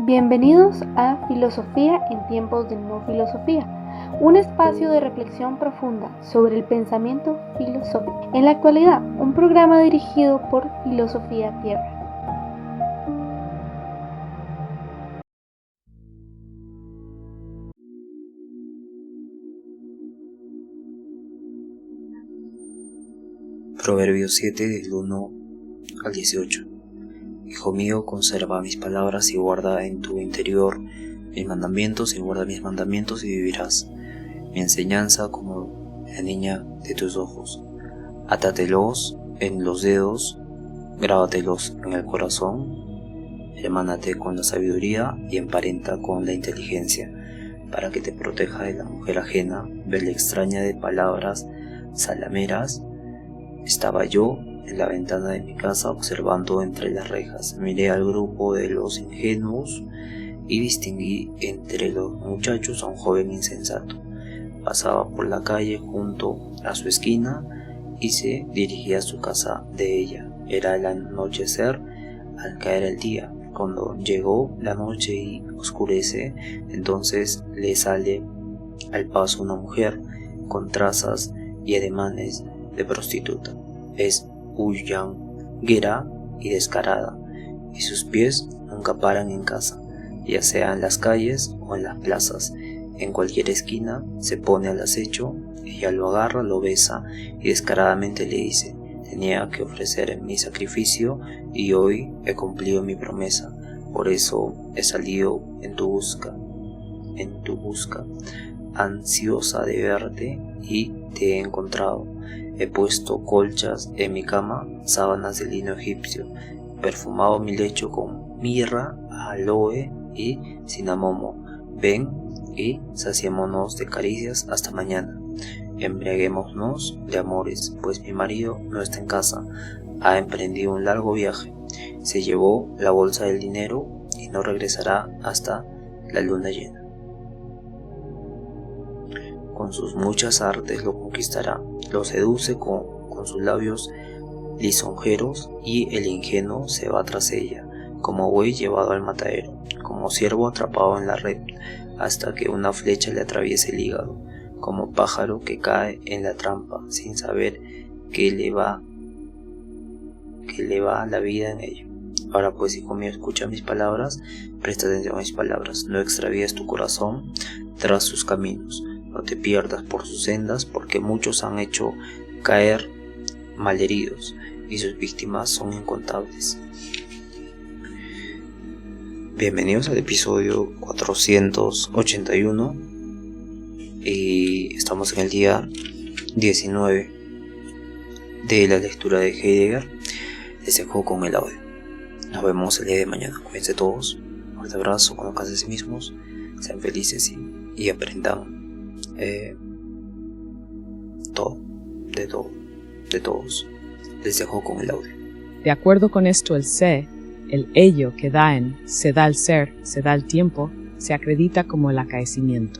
Bienvenidos a Filosofía en tiempos de no filosofía, un espacio de reflexión profunda sobre el pensamiento filosófico. En la actualidad, un programa dirigido por Filosofía Tierra. Proverbios 7 del 1 al 18. Hijo mío, conserva mis palabras y guarda en tu interior mis mandamientos, y guarda mis mandamientos y vivirás. Mi enseñanza como la niña de tus ojos. Átatelos en los dedos, grábatelos en el corazón, hermánate con la sabiduría y emparenta con la inteligencia, para que te proteja de la mujer ajena, de la extraña de palabras salameras. Estaba yo en la ventana de mi casa observando entre las rejas. Miré al grupo de los ingenuos y distinguí entre los muchachos a un joven insensato. Pasaba por la calle junto a su esquina y se dirigía a su casa de ella. Era el anochecer al caer el día. Cuando llegó la noche y oscurece, entonces le sale al paso una mujer con trazas y ademanes de prostituta. Es bullanguera y descarada, y sus pies nunca paran en casa, ya sea en las calles o en las plazas. En cualquier esquina se pone al acecho. Ella lo agarra, lo besa y descaradamente le dice: tenía que ofrecer mi sacrificio y hoy he cumplido mi promesa, por eso he salido en tu busca, ansiosa de verte, y te he encontrado. He puesto colchas en mi cama, sábanas de lino egipcio, perfumado mi lecho con mirra, aloe y cinamomo. Ven y saciémonos de caricias hasta mañana. Embriaguémonos de amores, pues mi marido no está en casa, ha emprendido un largo viaje. Se llevó la bolsa del dinero y no regresará hasta la luna llena. Con sus muchas artes lo conquistará, lo seduce con sus labios lisonjeros, y el ingenuo se va tras ella, como buey llevado al matadero, como ciervo atrapado en la red, hasta que una flecha le atraviese el hígado, como pájaro que cae en la trampa, sin saber que le va la vida en ello. Ahora pues, hijo mío, escucha mis palabras, presta atención a mis palabras, no extravíes tu corazón tras sus caminos. No te pierdas por sus sendas, porque muchos han hecho caer malheridos y sus víctimas son incontables. Bienvenidos al episodio 481 y estamos en el día 19 de la lectura de Heidegger. Les dejo con el audio. Nos vemos el día de mañana. Cuídense todos. Un fuerte abrazo, conozcanse a sí mismos, sean felices y aprendan de todos. Les dejo con el audio. De acuerdo con esto, el sé, el ello que da en, se da el ser, se da el tiempo, se acredita como el acaecimiento.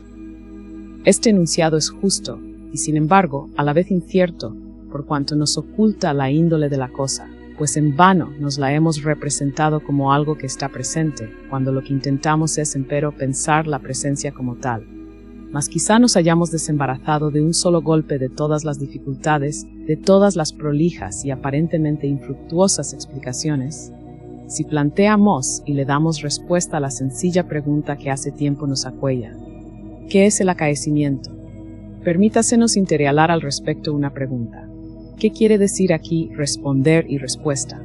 Este enunciado es justo y, sin embargo, a la vez incierto, por cuanto nos oculta la índole de la cosa, pues en vano nos la hemos representado como algo que está presente, cuando lo que intentamos es, empero, pensar la presencia como tal. Mas quizá nos hayamos desembarazado de un solo golpe de todas las dificultades, de todas las prolijas y aparentemente infructuosas explicaciones, si planteamos y le damos respuesta a la sencilla pregunta que hace tiempo nos acuella: ¿qué es el acaecimiento? Permítasenos interiorar al respecto una pregunta. ¿Qué quiere decir aquí responder y respuesta?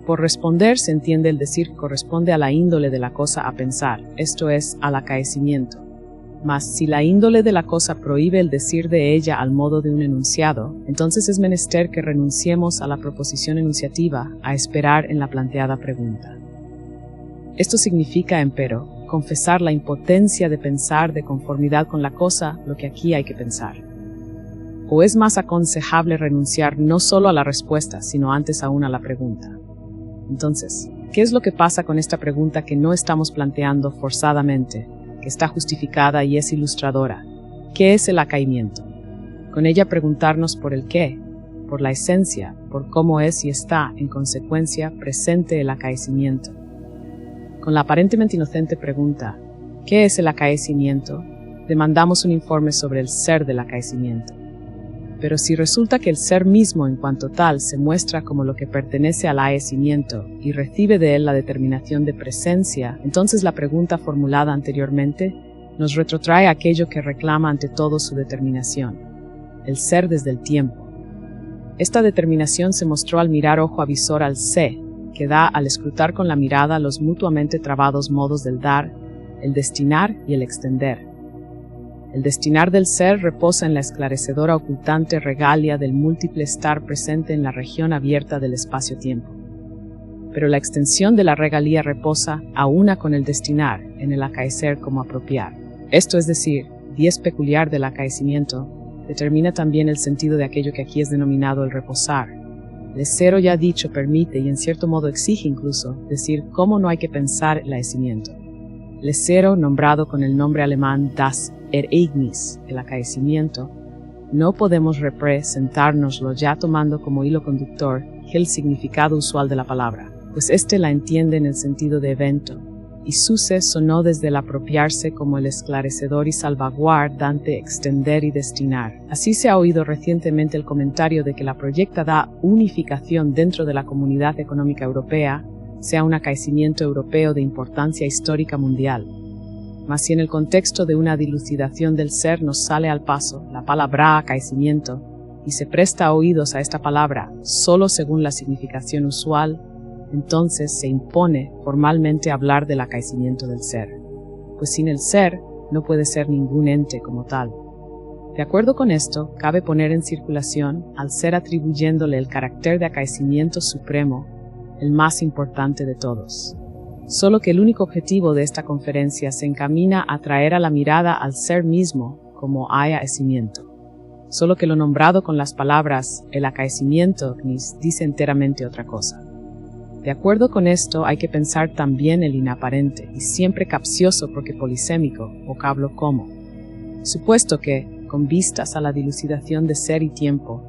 Por responder se entiende el decir que corresponde a la índole de la cosa a pensar, esto es, al acaecimiento. Mas si la índole de la cosa prohíbe el decir de ella al modo de un enunciado, entonces es menester que renunciemos a la proposición enunciativa, a esperar en la planteada pregunta. Esto significa, empero, confesar la impotencia de pensar de conformidad con la cosa lo que aquí hay que pensar. ¿O es más aconsejable renunciar no solo a la respuesta, sino antes aún a la pregunta? Entonces, ¿qué es lo que pasa con esta pregunta que no estamos planteando forzadamente, que está justificada y es ilustradora? ¿Qué es el acaimiento? Con ella preguntarnos por el qué, por la esencia, por cómo es y está, en consecuencia, presente el acaecimiento. Con la aparentemente inocente pregunta, ¿qué es el acaecimiento?, demandamos un informe sobre el ser del acaecimiento. Pero si resulta que el ser mismo en cuanto tal se muestra como lo que pertenece al acaecimiento y recibe de él la determinación de presencia, entonces la pregunta formulada anteriormente nos retrotrae a aquello que reclama ante todo su determinación, el ser desde el tiempo. Esta determinación se mostró al mirar ojo avisor al sé, que da al escrutar con la mirada los mutuamente trabados modos del dar, el destinar y el extender. El destinar del ser reposa en la esclarecedora ocultante regalia del múltiple estar presente en la región abierta del espacio-tiempo. Pero la extensión de la regalía reposa, a una con el destinar, en el acaecer como apropiar. Esto es decir, diez peculiar del acaecimiento, determina también el sentido de aquello que aquí es denominado el reposar. El cero ya dicho permite y en cierto modo exige incluso decir cómo no hay que pensar el acaecimiento. El cero, nombrado con el nombre alemán das Ereignis, el acaecimiento, no podemos representárnoslo ya tomando como hilo conductor el significado usual de la palabra, pues éste la entiende en el sentido de evento, y suse sonó desde el apropiarse como el esclarecedor y salvaguardante extender y destinar. Así se ha oído recientemente el comentario de que la proyectada unificación dentro de la Comunidad Económica Europea sea un acaecimiento europeo de importancia histórica mundial. Mas si en el contexto de una dilucidación del ser nos sale al paso la palabra acaecimiento y se presta oídos a esta palabra solo según la significación usual, entonces se impone formalmente hablar del acaecimiento del ser, pues sin el ser no puede ser ningún ente como tal. De acuerdo con esto, cabe poner en circulación al ser atribuyéndole el carácter de acaecimiento supremo, el más importante de todos. Solo que el único objetivo de esta conferencia se encamina a traer a la mirada al ser mismo como acaecimiento. Solo que lo nombrado con las palabras el acaecimiento dice enteramente otra cosa. De acuerdo con esto hay que pensar también el inaparente y siempre capcioso porque polisémico, vocablo como. Supuesto que, con vistas a la dilucidación de ser y tiempo,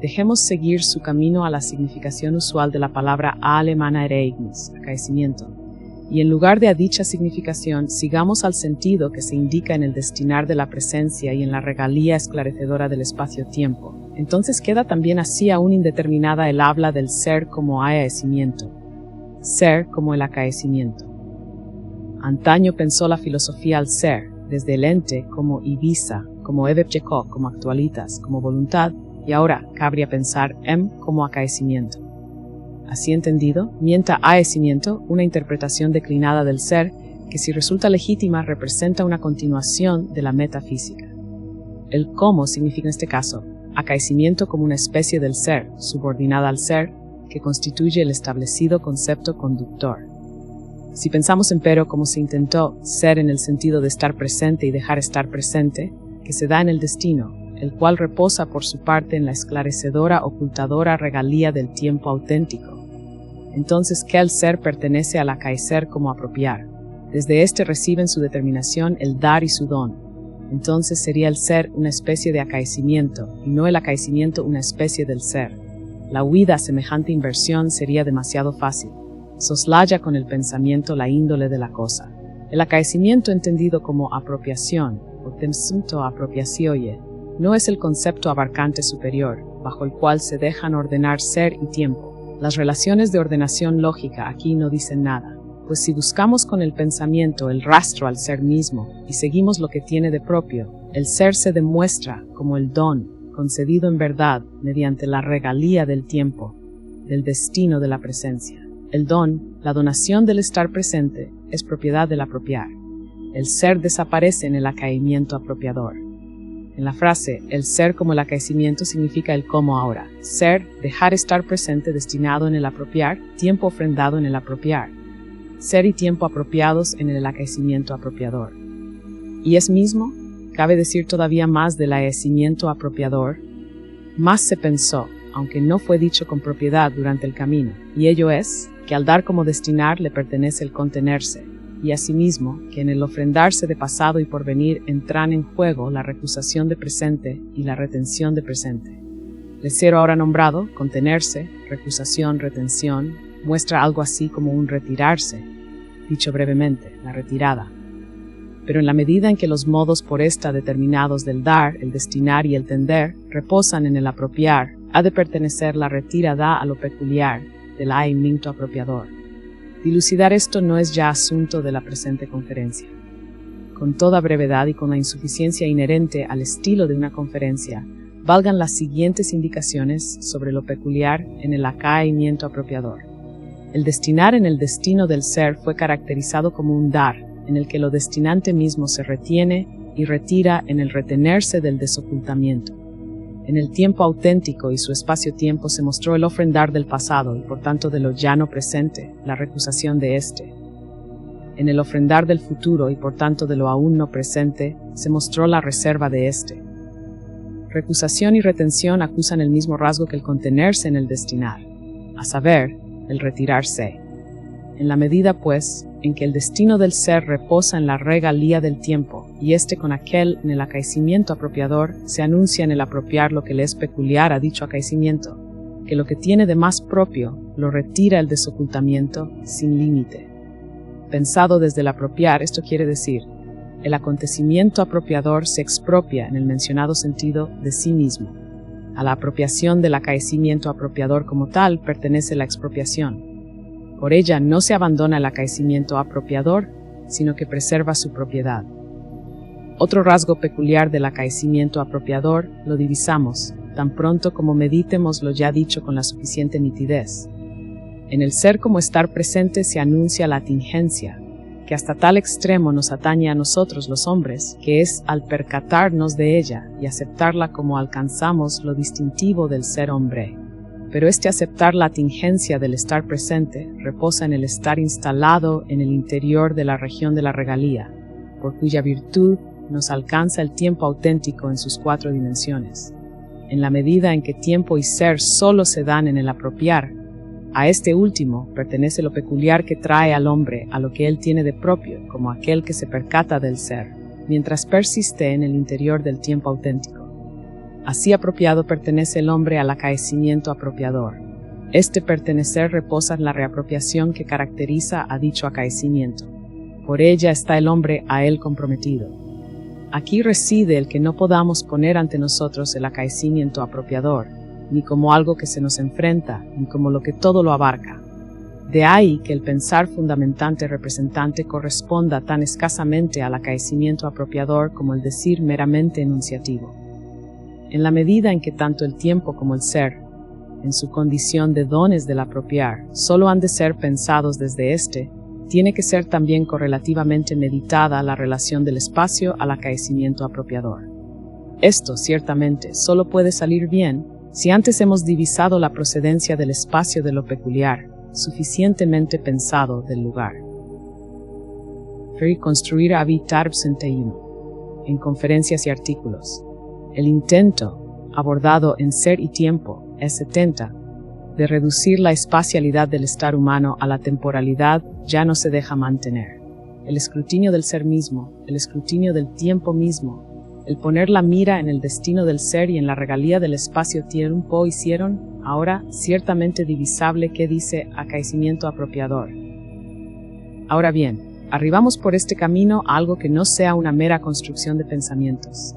dejemos seguir su camino a la significación usual de la palabra alemana Ereignis, acaecimiento, y en lugar de a dicha significación sigamos al sentido que se indica en el destinar de la presencia y en la regalía esclarecedora del espacio-tiempo. Entonces queda también así aún indeterminada el habla del ser como acaecimiento, ser como el acaecimiento. Antaño pensó la filosofía al ser, desde el ente como Ibiza, como Ebebjekov, como actualitas, como voluntad, y ahora cabría pensar como acaecimiento. Así entendido, mienta acaecimiento una interpretación declinada del ser que si resulta legítima representa una continuación de la metafísica. El cómo significa en este caso acaecimiento como una especie del ser, subordinada al ser, que constituye el establecido concepto conductor. Si pensamos empero como se intentó ser en el sentido de estar presente y dejar estar presente, que se da en el destino, el cual reposa por su parte en la esclarecedora, ocultadora regalía del tiempo auténtico, entonces que el ser pertenece al acaecer como apropiar. Desde éste reciben su determinación el dar y su don. Entonces sería el ser una especie de acaecimiento, y no el acaecimiento una especie del ser. La huida a semejante inversión sería demasiado fácil. Soslaya con el pensamiento la índole de la cosa. El acaecimiento entendido como apropiación, o temsunto apropiacione, no es el concepto abarcante superior, bajo el cual se dejan ordenar ser y tiempo. Las relaciones de ordenación lógica aquí no dicen nada, pues si buscamos con el pensamiento el rastro al ser mismo y seguimos lo que tiene de propio, el ser se demuestra como el don, concedido en verdad mediante la regalía del tiempo, del destino de la presencia. El don, la donación del estar presente, es propiedad del apropiar. El ser desaparece en el acaecimiento apropiador. En la frase, el ser como el acaecimiento significa el cómo ahora. Ser, dejar estar presente destinado en el apropiar, tiempo ofrendado en el apropiar. Ser y tiempo apropiados en el acaecimiento apropiador. Y es mismo, cabe decir todavía más del acaecimiento apropiador, más se pensó, aunque no fue dicho con propiedad durante el camino, y ello es, que al dar como destinar le pertenece el contenerse, y asimismo que en el ofrendarse de pasado y porvenir entran en juego la recusación de presente y la retención de presente. El cero ahora nombrado, contenerse, recusación, retención, muestra algo así como un retirarse, dicho brevemente, la retirada. Pero en la medida en que los modos por esta determinados del dar, el destinar y el tender, reposan en el apropiar, ha de pertenecer la retirada a lo peculiar del aiminto apropiador. Dilucidar esto no es ya asunto de la presente conferencia. Con toda brevedad y con la insuficiencia inherente al estilo de una conferencia, valgan las siguientes indicaciones sobre lo peculiar en el acaimiento apropiador. El destinar en el destino del ser fue caracterizado como un dar, en el que lo destinante mismo se retiene y retira en el retenerse del desocultamiento. En el tiempo auténtico y su espacio-tiempo se mostró el ofrendar del pasado y por tanto de lo ya no presente, la recusación de éste. En el ofrendar del futuro y por tanto de lo aún no presente, se mostró la reserva de éste. Recusación y retención acusan el mismo rasgo que el contenerse en el destinar, a saber, el retirarse. En la medida, pues, en que el destino del ser reposa en la regalía del tiempo, y éste con aquel en el acaecimiento apropiador, se anuncia en el apropiar lo que le es peculiar a dicho acaecimiento, que lo que tiene de más propio lo retira el desocultamiento sin límite. Pensado desde el apropiar, esto quiere decir, el acontecimiento apropiador se expropia en el mencionado sentido de sí mismo. A la apropiación del acaecimiento apropiador como tal pertenece la expropiación. Por ella no se abandona el acaecimiento apropiador, sino que preserva su propiedad. Otro rasgo peculiar del acaecimiento apropiador lo divisamos, tan pronto como meditemos lo ya dicho con la suficiente nitidez. En el ser como estar presente se anuncia la tingencia, que hasta tal extremo nos atañe a nosotros los hombres, que es al percatarnos de ella y aceptarla como alcanzamos lo distintivo del ser hombre. Pero este aceptar la tingencia del estar presente reposa en el estar instalado en el interior de la región de la regalía, por cuya virtud nos alcanza el tiempo auténtico en sus 4 dimensiones. En la medida en que tiempo y ser solo se dan en el apropiar, a este último pertenece lo peculiar que trae al hombre a lo que él tiene de propio, como aquel que se percata del ser, mientras persiste en el interior del tiempo auténtico. Así apropiado pertenece el hombre al acaecimiento apropiador. Este pertenecer reposa en la reapropiación que caracteriza a dicho acaecimiento. Por ella está el hombre a él comprometido. Aquí reside el que no podamos poner ante nosotros el acaecimiento apropiador, ni como algo que se nos enfrenta, ni como lo que todo lo abarca. De ahí que el pensar fundamentante representante corresponda tan escasamente al acaecimiento apropiador como el decir meramente enunciativo. En la medida en que tanto el tiempo como el ser, en su condición de dones del apropiar, solo han de ser pensados desde éste, tiene que ser también correlativamente meditada la relación del espacio al acaecimiento apropiador. Esto, ciertamente, solo puede salir bien si antes hemos divisado la procedencia del espacio de lo peculiar, suficientemente pensado del lugar. Construir habitar 61. En conferencias y artículos. El intento, abordado en Ser y Tiempo, es 70, de reducir la espacialidad del estar humano a la temporalidad ya no se deja mantener. El escrutinio del ser mismo, el escrutinio del tiempo mismo, el poner la mira en el destino del ser y en la regalía del espacio-tiempo hicieron, ahora, ciertamente divisable que dice acaecimiento apropiador. Ahora bien, arribamos por este camino a algo que no sea una mera construcción de pensamientos.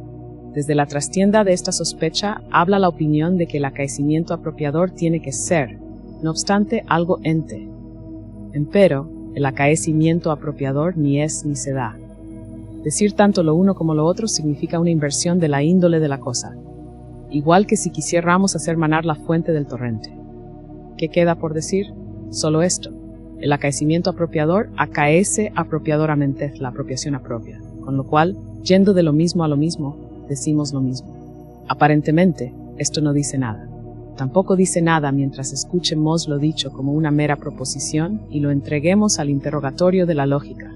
Desde la trastienda de esta sospecha habla la opinión de que el acaecimiento apropiador tiene que ser, no obstante, algo ente. Empero, el acaecimiento apropiador ni es ni se da. Decir tanto lo uno como lo otro significa una inversión de la índole de la cosa, igual que si quisiéramos hacer manar la fuente del torrente. ¿Qué queda por decir? Solo esto. El acaecimiento apropiador acaece apropiadoramente, es la apropiación apropia, con lo cual, yendo de lo mismo a lo mismo, decimos lo mismo. Aparentemente, esto no dice nada. Tampoco dice nada mientras escuchemos lo dicho como una mera proposición y lo entreguemos al interrogatorio de la lógica.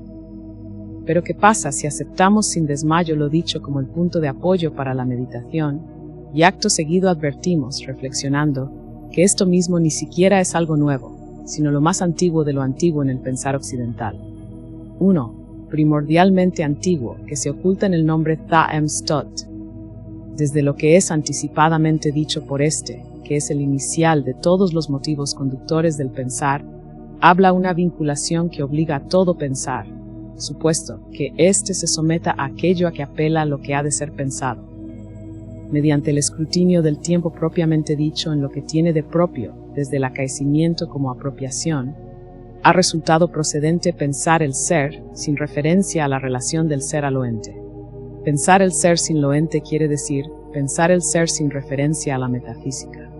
Pero ¿qué pasa si aceptamos sin desmayo lo dicho como el punto de apoyo para la meditación y acto seguido advertimos, reflexionando, que esto mismo ni siquiera es algo nuevo, sino lo más antiguo de lo antiguo en el pensar occidental? 1. Primordialmente antiguo, que se oculta en el nombre Thaem Stot, desde lo que es anticipadamente dicho por este, que es el inicial de todos los motivos conductores del pensar, habla una vinculación que obliga a todo pensar, supuesto que éste se someta a aquello a que apela lo que ha de ser pensado. Mediante el escrutinio del tiempo propiamente dicho en lo que tiene de propio, desde el acaecimiento como apropiación, ha resultado procedente pensar el ser sin referencia a la relación del ser a lo ente. Pensar el ser sin lo ente quiere decir pensar el ser sin referencia a la metafísica.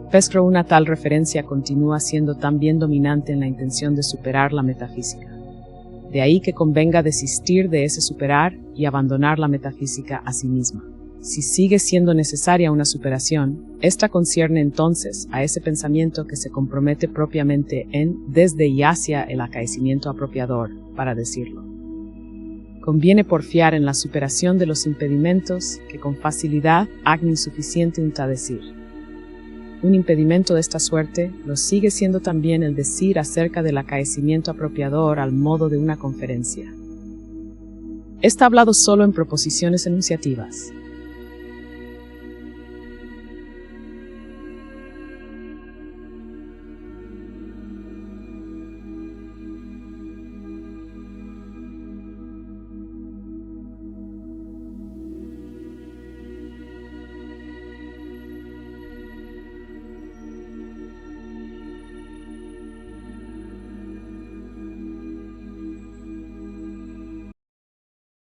Pero una tal referencia continúa siendo también dominante en la intención de superar la metafísica. De ahí que convenga desistir de ese superar y abandonar la metafísica a sí misma. Si sigue siendo necesaria una superación, esta concierne entonces a ese pensamiento que se compromete propiamente en, desde y hacia el acaecimiento apropiador, para decirlo. Conviene porfiar en la superación de los impedimentos que con facilidad hagan insuficiente un ta decir. Un impedimento de esta suerte lo sigue siendo también el decir acerca del acaecimiento apropiador al modo de una conferencia. Está hablado solo en proposiciones enunciativas.